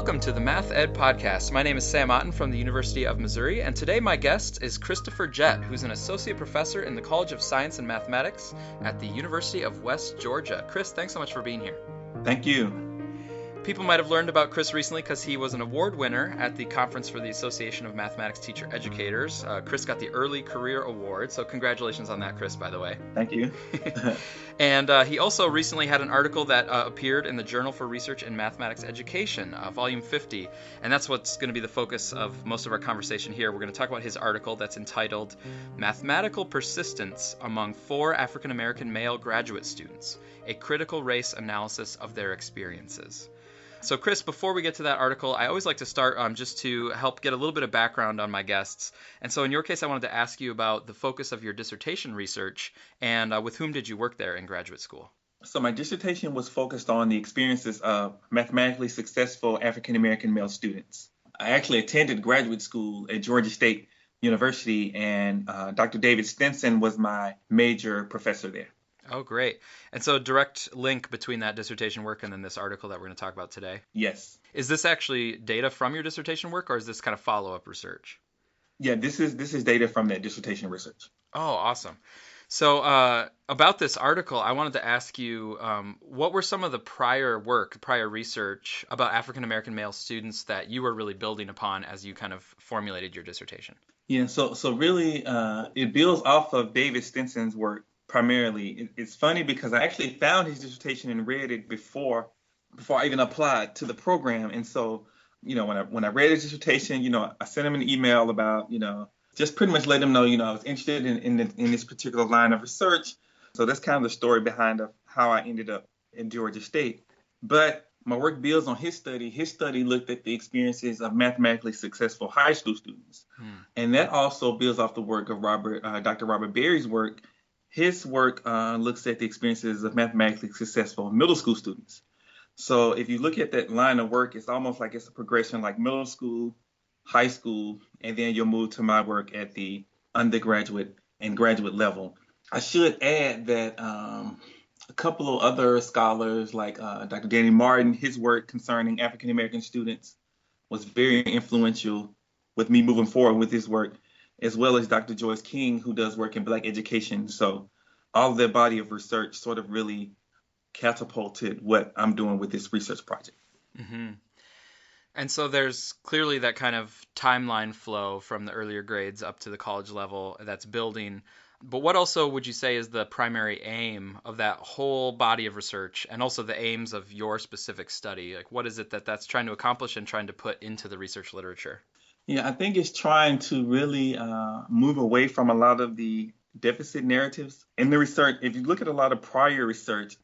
Welcome to the Math Ed Podcast. My name is Sam Otten from the University of Missouri, and today my guest is Christopher Jett, who's an associate professor in the College of Science and Mathematics at the University of West Georgia. Chris, thanks so much for being here. Thank you. People might have learned about Chris recently because he was an award winner at the Conference for the Association of Mathematics Teacher Educators. Chris got the Early Career Award, so congratulations on that, Chris, by the way. Thank you. And he also recently had an article that appeared in the Journal for Research in Mathematics Education, volume 50, and that's what's going to be the focus of most of our conversation here. We're going to talk about his article that's entitled Mathematical Persistence Among 4 African American Male Graduate Students, a Critical Race Analysis of Their Experiences. So, Chris, before we get to that article, I always like to start just to help get a little bit of background on my guests. And so in your case, I wanted to ask you about the focus of your dissertation research and with whom did you work there in graduate school? So my dissertation was focused on the experiences of mathematically successful African-American male students. I actually attended graduate school at Georgia State University, and Dr. David Stinson was my major professor there. Oh, great. And so direct link between that dissertation work and then this article that we're going to talk about today. Yes. Is this actually data from your dissertation work, or is this kind of follow-up research? Yeah, this is data from that dissertation research. Oh, awesome. So about this article, I wanted to ask you, what were some of the prior research about African-American male students that you were really building upon as you kind of formulated your dissertation? Yeah, so really it builds off of David Stinson's work. Primarily, it's funny because I actually found his dissertation and read it before I even applied to the program. And so, when I read his dissertation, I sent him an email about, just pretty much let him know, I was interested in this particular line of research. So that's kind of the story behind how I ended up in Georgia State. But my work builds on his study. His study looked at the experiences of mathematically successful high school students. And that also builds off the work of Dr. Robert Berry's work. His work looks at the experiences of mathematically successful middle school students. So if you look at that line of work, it's almost like it's a progression like middle school, high school, and then you'll move to my work at the undergraduate and graduate level. I should add that a couple of other scholars like Dr. Danny Martin, his work concerning African-American students was very influential with me moving forward with his work, as well as Dr. Joyce King, who does work in Black education. So all of their body of research sort of really catapulted what I'm doing with this research project. Mm-hmm. And so there's clearly that kind of timeline flow from the earlier grades up to the college level that's building. But what also would you say is the primary aim of that whole body of research, and also the aims of your specific study? Like, what is it that's trying to accomplish and trying to put into the research literature? Yeah, I think it's trying to really move away from a lot of the deficit narratives in the research. If you look at a lot of prior research,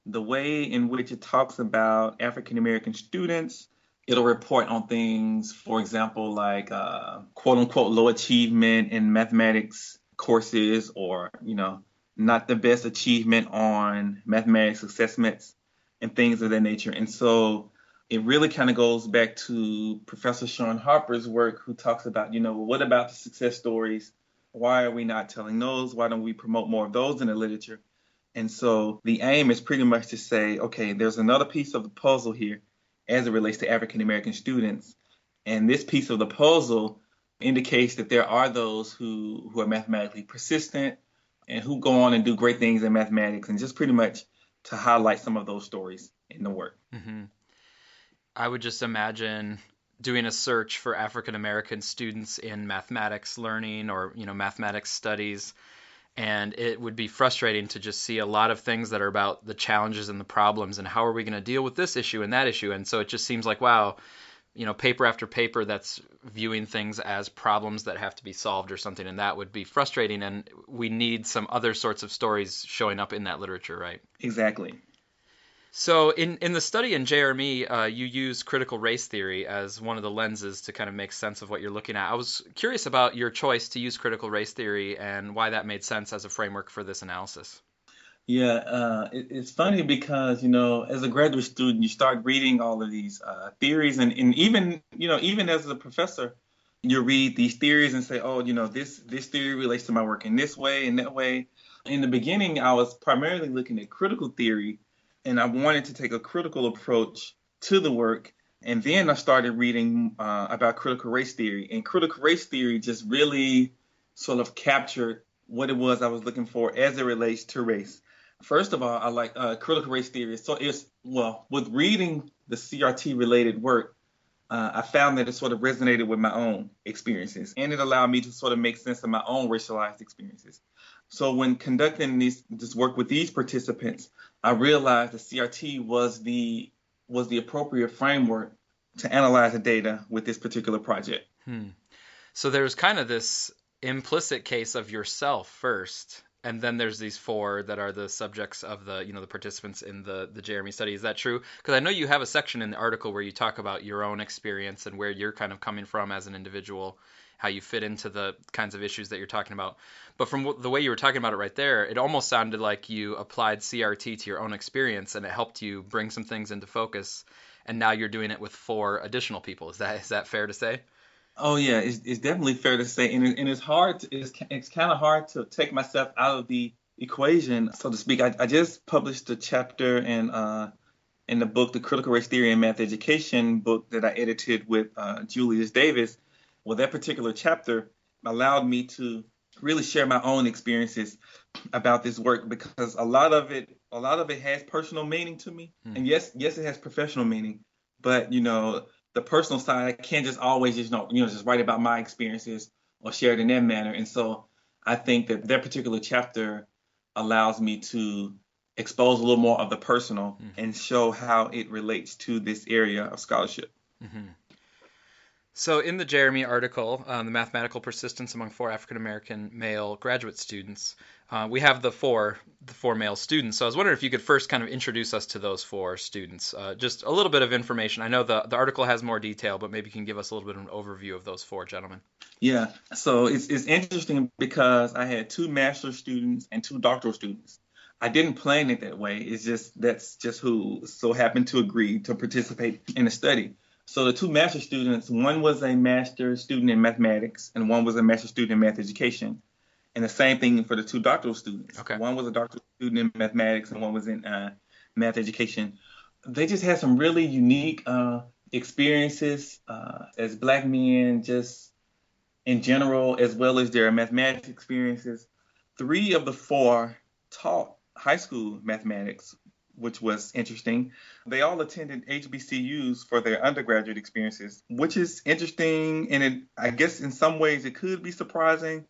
the way in which it talks about African-American students, it'll report on things, for example, like quote unquote low achievement in mathematics courses, or, not the best achievement on mathematics assessments and things of that nature. And so it really kind of goes back to Professor Sean Harper's work, who talks about, what about the success stories? Why are we not telling those? Why don't we promote more of those in the literature? And so the aim is pretty much to say, okay, there's another piece of the puzzle here as it relates to African-American students. And this piece of the puzzle indicates that there are those who are mathematically persistent and who go on and do great things in mathematics, and just pretty much to highlight some of those stories in the work. Mm-hmm. I would just imagine doing a search for African-American students in mathematics learning or, mathematics studies. And it would be frustrating to just see a lot of things that are about the challenges and the problems and how are we going to deal with this issue and that issue. And so it just seems like, wow, paper after paper that's viewing things as problems that have to be solved or something. And that would be frustrating. And we need some other sorts of stories showing up in that literature, right? Exactly. So in the study in JRME, you use critical race theory as one of the lenses to kind of make sense of what you're looking at. I was curious about your choice to use critical race theory and why that made sense as a framework for this analysis. Yeah, it's funny because, as a graduate student, you start reading all of these theories, and even, even as a professor, you read these theories and say, oh, this theory relates to my work in this way and that way. In the beginning, I was primarily looking at critical theory, and I wanted to take a critical approach to the work. And then I started reading about critical race theory, and critical race theory just really sort of captured what it was I was looking for as it relates to race. First of all, I like critical race theory. So it's, well, with reading the CRT related work, I found that it sort of resonated with my own experiences, and it allowed me to sort of make sense of my own racialized experiences. So when conducting this work with these participants, I realized the CRT was the appropriate framework to analyze the data with this particular project. Hmm. So there's kind of this implicit case of yourself first, and then there's these four that are the subjects of the participants in the Jeremy study. Is that true? Because I know you have a section in the article where you talk about your own experience and where you're kind of coming from as an individual, how you fit into the kinds of issues that you're talking about. But from the way you were talking about it right there, it almost sounded like you applied CRT to your own experience and it helped you bring some things into focus. And now you're doing it with four additional people. Is that fair to say? Oh yeah, it's definitely fair to say, and it's hard. It's kind of hard to take myself out of the equation, so to speak. I just published a chapter in the book, The Critical Race Theory in Math Education book that I edited with Julius Davis. Well, that particular chapter allowed me to really share my own experiences about this work because a lot of it has personal meaning to me, Hmm. and yes, it has professional meaning, but the personal side, I can't just always just write about my experiences or share it in that manner. And so I think that particular chapter allows me to expose a little more of the personal Hmm. and show how it relates to this area of scholarship. Hmm. So in the Jeremy article, the mathematical persistence among four African American male graduate students, we have the four male students. So I was wondering if you could first kind of introduce us to those four students, just a little bit of information. I know the article has more detail, but maybe you can give us a little bit of an overview of those four gentlemen. Yeah, so it's interesting because I had two master's students and two doctoral students. I didn't plan it that way. It's just that's just who so happened to agree to participate in the study. So the two master students, one was a master's student in mathematics and one was a master's student in math education. And the same thing for the two doctoral students. Okay. One was a doctoral student in mathematics and one was in math education. They just had some really unique experiences as Black men, just in general, as well as their mathematics experiences. Three of the four taught high school mathematics, which was interesting. They all attended HBCUs for their undergraduate experiences, which is interesting. And I guess in some ways it could be surprising,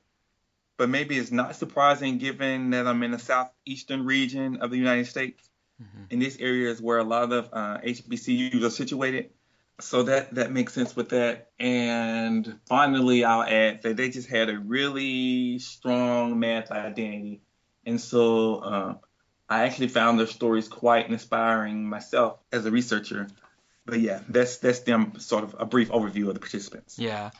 but maybe it's not surprising given that I'm in the southeastern region of the United States. Hmm. And this area is where a lot of HBCUs are situated. So that makes sense with that. And finally, I'll add that they just had a really strong math identity. And so I actually found their stories quite inspiring myself as a researcher. But yeah, that's them sort of a brief overview of the participants. Yeah.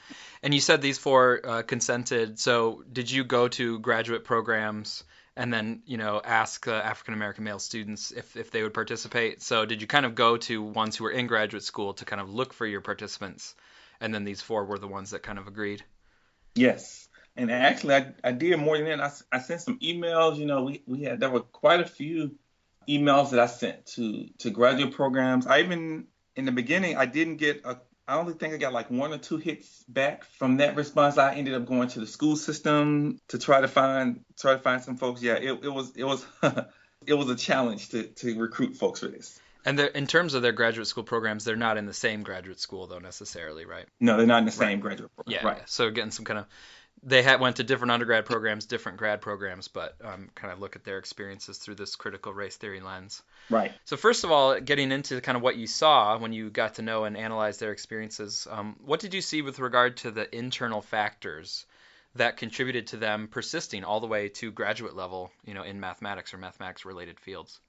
And you said these four consented. So did you go to graduate programs and then, ask African American male students if they would participate? So did you kind of go to ones who were in graduate school to kind of look for your participants? And then these four were the ones that kind of agreed? Yes. And actually, I did more than that. I sent some emails. There were quite a few emails that I sent to graduate programs. In the beginning, I only think I got like one or two hits back from that response. I ended up going to the school system to try to find some folks. Yeah, it was it was a challenge to recruit folks for this. And in terms of their graduate school programs, they're not in the same graduate school, though, necessarily, right? No, they're not in the Right. same graduate program. Yeah. Right. Yeah. So getting some kind of they went to different undergrad programs, different grad programs, but kind of look at their experiences through this critical race theory lens. Right. So first of all, getting into kind of what you saw when you got to know and analyze their experiences, what did you see with regard to the internal factors that contributed to them persisting all the way to graduate level, in mathematics or mathematics related fields?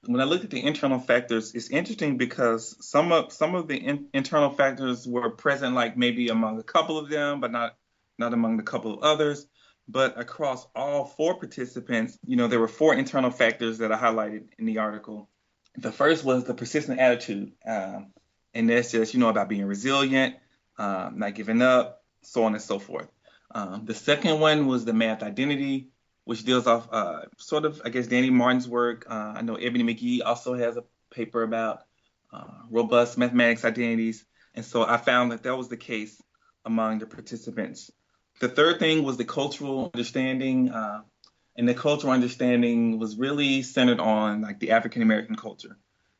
When I look at the internal factors, it's interesting because some of the internal factors were present, like maybe among a couple of them, but not among the couple of others. But across all four participants, there were four internal factors that I highlighted in the article. The first was the persistent attitude, and that's just about being resilient, not giving up, so on and so forth. The second one was the math identity, which deals off sort of, I guess, Danny Martin's work. I know Ebony McGee also has a paper about robust mathematics identities. And so I found that that was the case among the participants. The third thing was the cultural understanding. And the cultural understanding was really centered on like the African American culture.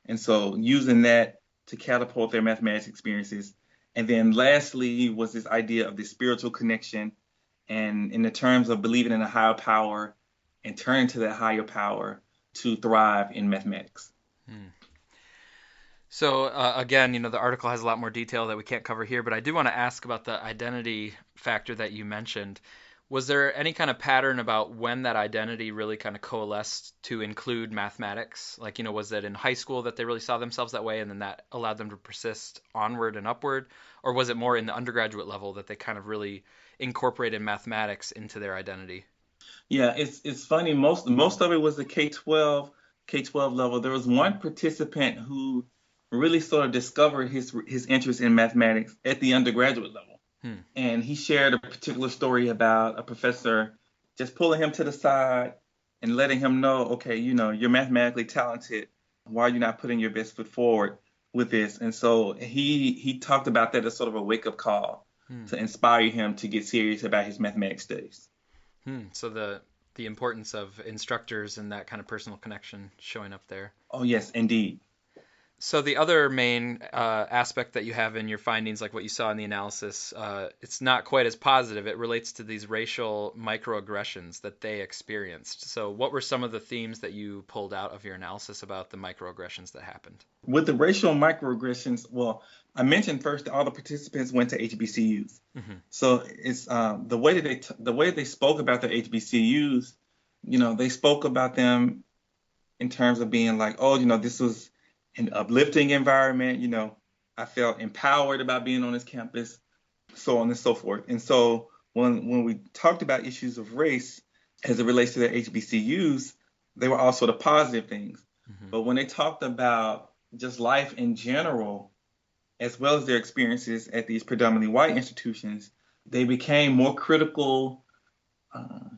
And so using that to catapult their mathematics experiences. And then lastly was this idea of the spiritual connection and in the terms of believing in a higher power and turning to that higher power to thrive in mathematics. Hmm. So again, the article has a lot more detail that we can't cover here, but I do want to ask about the identity factor that you mentioned. Was there any kind of pattern about when that identity really kind of coalesced to include mathematics? Like, was it in high school that they really saw themselves that way and then that allowed them to persist onward and upward? Or was it more in the undergraduate level that they kind of really incorporated mathematics into their identity? Yeah, it's funny. Most of it was the K-12 level. There was one participant who really sort of discovered his interest in mathematics at the undergraduate level. Hmm. And he shared a particular story about a professor just pulling him to the side and letting him know, okay, you're mathematically talented. Why are you not putting your best foot forward with this? And so he talked about that as sort of a wake-up call Hmm. to inspire him to get serious about his mathematics studies. So the importance of instructors and that kind of personal connection showing up there. Oh, yes, indeed. So the other main aspect that you have in your findings, like what you saw in the analysis, it's not quite as positive. It relates to these racial microaggressions that they experienced. So what were some of the themes that you pulled out of your analysis about the microaggressions that happened? With the racial microaggressions, well, I mentioned first that all the participants went to HBCUs. Hmm. So it's the way they spoke about their HBCUs. They spoke about them in terms of being like, oh, this was an uplifting environment. I felt empowered about being on this campus, so on and so forth. And so when we talked about issues of race as it relates to their HBCUs, they were also the positive things. Hmm. But when they talked about just life in general, as well as their experiences at these predominantly white institutions, they became more critical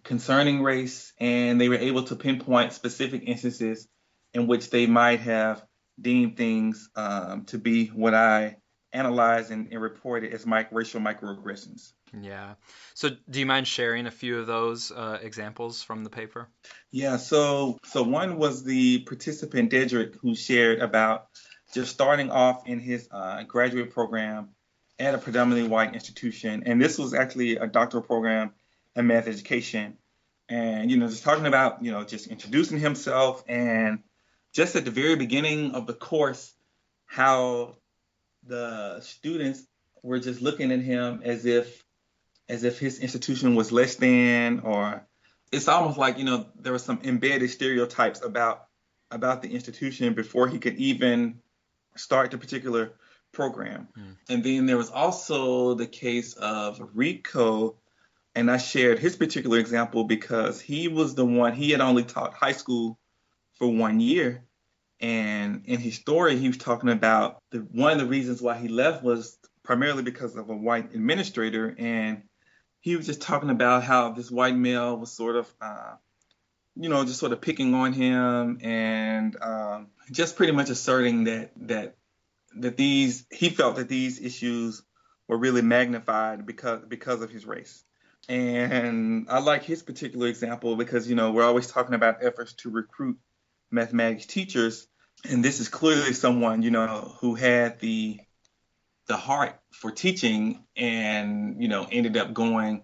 concerning race, and they were able to pinpoint specific instances in which they might have deemed things to be what I analyzed and reported as racial microaggressions. Yeah. So do you mind sharing a few of those examples from the paper? Yeah, so one was the participant Dedrick who shared about just starting off in his graduate program at a predominantly white institution, and this was actually a doctoral program in math education, and just talking about just introducing himself, and just at the very beginning of the course, how the students were just looking at him as if his institution was less than, or it's almost like there were some embedded stereotypes about the institution before he could even start the particular program. Mm. And then there was also the case of Rico, and I shared his particular example because he had only taught high school for 1 year. And in his story, he was talking about one of the reasons why he left was primarily because of a white administrator. And he was just talking about how this white male was sort of, just sort of picking on him and just pretty much asserting that he felt that these issues were really magnified because of his race. And I like his particular example because we're always talking about efforts to recruit mathematics teachers, and this is clearly someone who had the heart for teaching and ended up going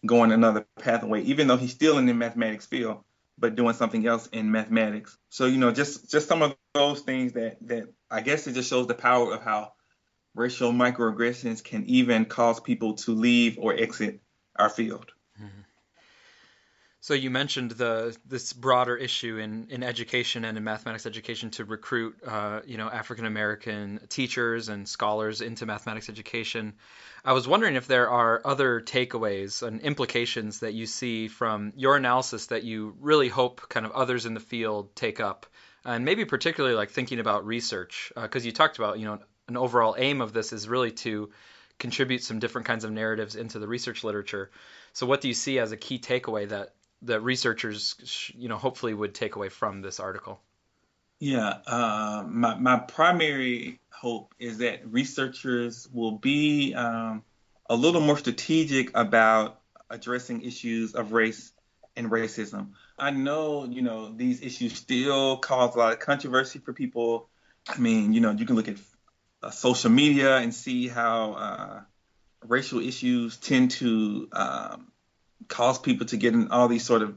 another pathway, even though he's still in the mathematics field, but doing something else in mathematics. So just some of those things that I guess it just shows the power of how racial microaggressions can even cause people to leave or exit our field. Mhm. So you mentioned this broader issue in education and in mathematics education to recruit African American teachers and scholars into mathematics education. I was wondering if there are other takeaways and implications that you see from your analysis that you really hope kind of others in the field take up, and maybe particularly like thinking about research, because you talked about an overall aim of this is really to contribute some different kinds of narratives into the research literature. So what do you see as a key takeaway that researchers hopefully would take away from this article? Yeah, my primary hope is that researchers will be a little more strategic about addressing issues of race and racism. I know, these issues still cause a lot of controversy for people. I mean, you can look at social media and see how racial issues tend to cause people to get in all these sort of,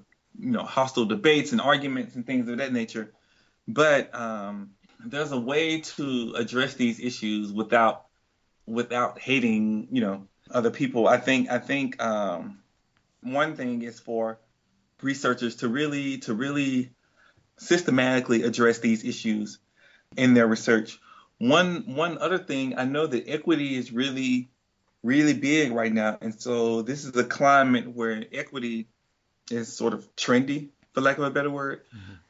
hostile debates and arguments and things of that nature. But there's a way to address these issues without hating, other people. I think one thing is for researchers to really systematically address these issues in their research. One other thing, I know that equity is really big right now, and so this is a climate where equity is sort of trendy, for lack of a better word.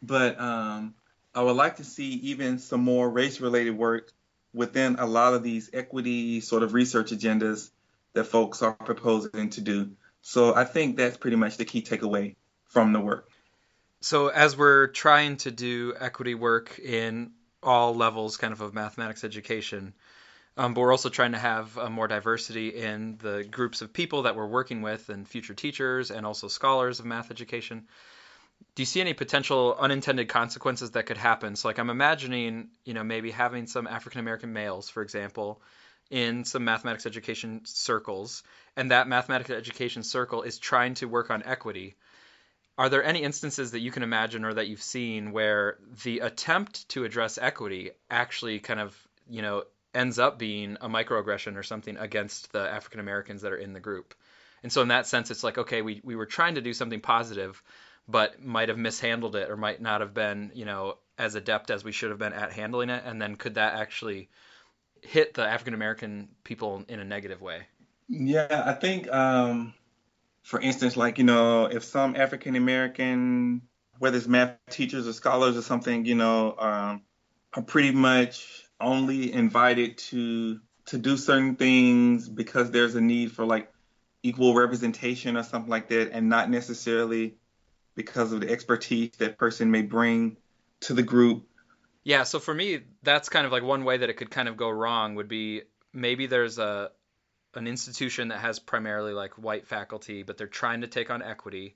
But I would like to see even some more race-related work within a lot of these equity sort of research agendas that folks are proposing to do. So I think that's pretty much the key takeaway from the work. So as we're trying to do equity work in all levels kind of mathematics education, but we're also trying to have more diversity in the groups of people that we're working with and future teachers and also scholars of math education. Do you see any potential unintended consequences that could happen? So like I'm imagining, maybe having some African American males, for example, in some mathematics education circles, and that mathematics education circle is trying to work on equity. Are there any instances that you can imagine or that you've seen where the attempt to address equity actually kind of, ends up being a microaggression or something against the African Americans that are in the group? And so in that sense, it's like, okay, we were trying to do something positive, but might have mishandled it or might not have been, as adept as we should have been at handling it. And then could that actually hit the African American people in a negative way? Yeah, I think, for instance, like, if some African American, whether it's math teachers or scholars or something, are pretty much only invited to do certain things because there's a need for like equal representation or something like that, and not necessarily because of the expertise that person may bring to the group. Yeah, so for me, that's kind of like one way that it could kind of go wrong would be maybe there's a an institution that has primarily like white faculty, but they're trying to take on equity,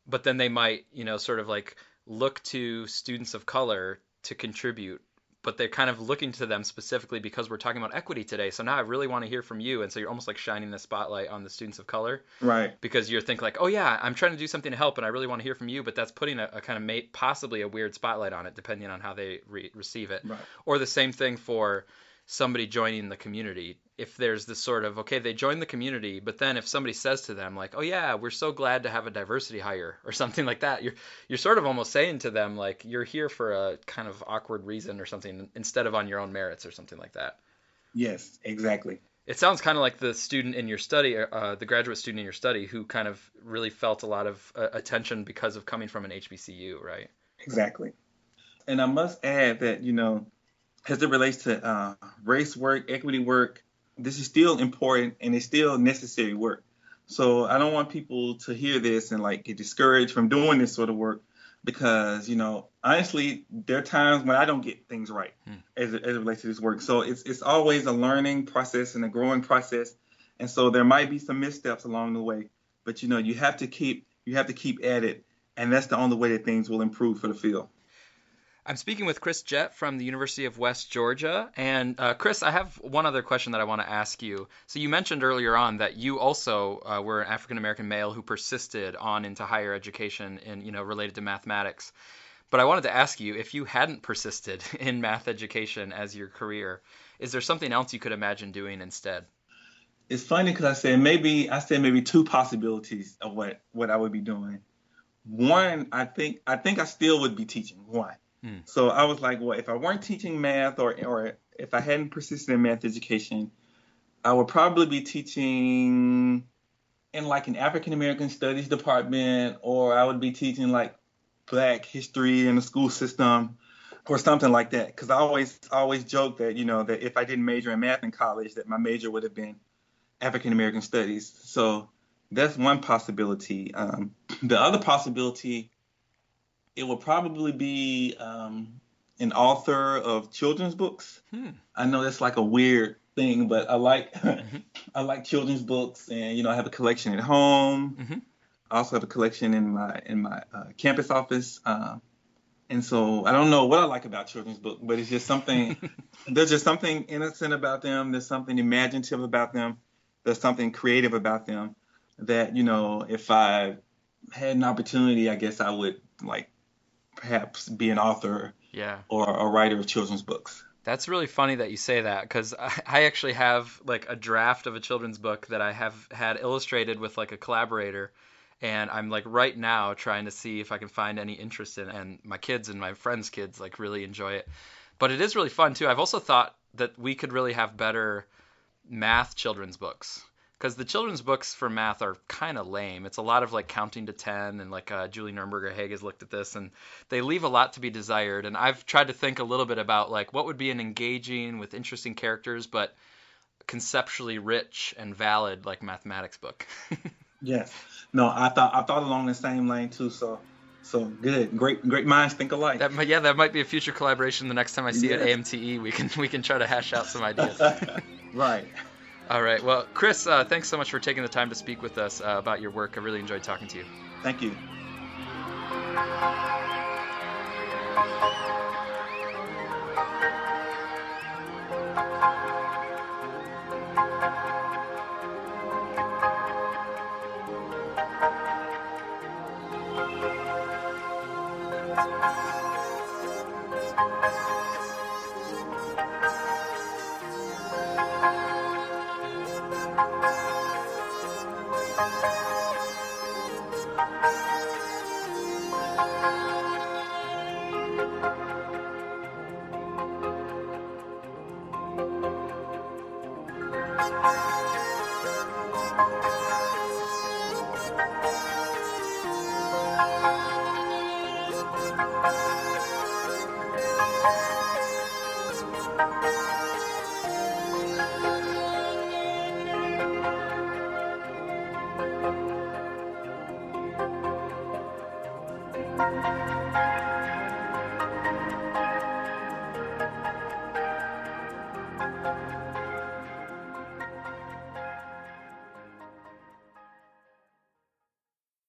but then they might, sort of like look to students of color to contribute, but they're kind of looking to them specifically because we're talking about equity today. So now I really want to hear from you. And so you're almost like shining the spotlight on the students of color Right. because you're thinking like, oh yeah, I'm trying to do something to help and I really want to hear from you, but that's putting a kind of possibly a weird spotlight on it depending on how they receive it. Right. Or the same thing for somebody joining the community. If there's this sort of, okay, they join the community, but then if somebody says to them like, oh yeah, we're so glad to have a diversity hire or something like that, you're sort of almost saying to them like you're here for a kind of awkward reason or something instead of on your own merits or something like that. Yes, exactly. It sounds kind of like the student in your study, the graduate student in your study, who kind of really felt a lot of attention because of coming from an HBCU, right? Exactly. And I must add that, as it relates to race work, equity work, this is still important and it's still necessary work. So I don't want people to hear this and like get discouraged from doing this sort of work because, honestly, there are times when I don't get things right as it relates to this work. So it's always a learning process and a growing process. And so there might be some missteps along the way, but you have to keep at it. And that's the only way that things will improve for the field. I'm speaking with Chris Jett from the University of West Georgia. And Chris, I have one other question that I want to ask you. So you mentioned earlier on that you also were an African American male who persisted on into higher education in, related to mathematics. But I wanted to ask you, if you hadn't persisted in math education as your career, is there something else you could imagine doing instead? It's funny because I said maybe two possibilities of what I would be doing. One, I think I still would be teaching. One. Hmm. So I was like, well, if I weren't teaching math or if I hadn't persisted in math education, I would probably be teaching in like an African American studies department, or I would be teaching like Black history in the school system or something like that. Because I always joke that that if I didn't major in math in college, that my major would have been African American studies. So that's one possibility. The other possibility, it would probably be an author of children's books. Hmm. I know that's like a weird thing, but I like Mm-hmm. I like children's books, and I have a collection at home. Mm-hmm. I also have a collection in my campus office. And so I don't know what I like about children's books, but it's just something. There's just something innocent about them. There's something imaginative about them. There's something creative about them that if I had an opportunity, I guess I would like perhaps be an author Yeah. or a writer of children's books. That's really funny that you say that because I actually have like a draft of a children's book that I have had illustrated with like a collaborator, and I'm like right now trying to see if I can find any interest in it. And my kids and my friends' kids like really enjoy it. But it is really fun too. I've also thought that we could really have better math children's books because the children's books for math are kind of lame. It's a lot of like counting to 10 and like Julie Nurnberger Haig has looked at this and they leave a lot to be desired. And I've tried to think a little bit about like what would be an engaging with interesting characters but conceptually rich and valid like mathematics book. Yes. No, I thought along the same lane too. So good. Great minds think alike. That might be a future collaboration. The next time I see you at Yes. AMTE, we can try to hash out some ideas. Right. All right. Well, Chris, thanks so much for taking the time to speak with us about your work. I really enjoyed talking to you. Thank you.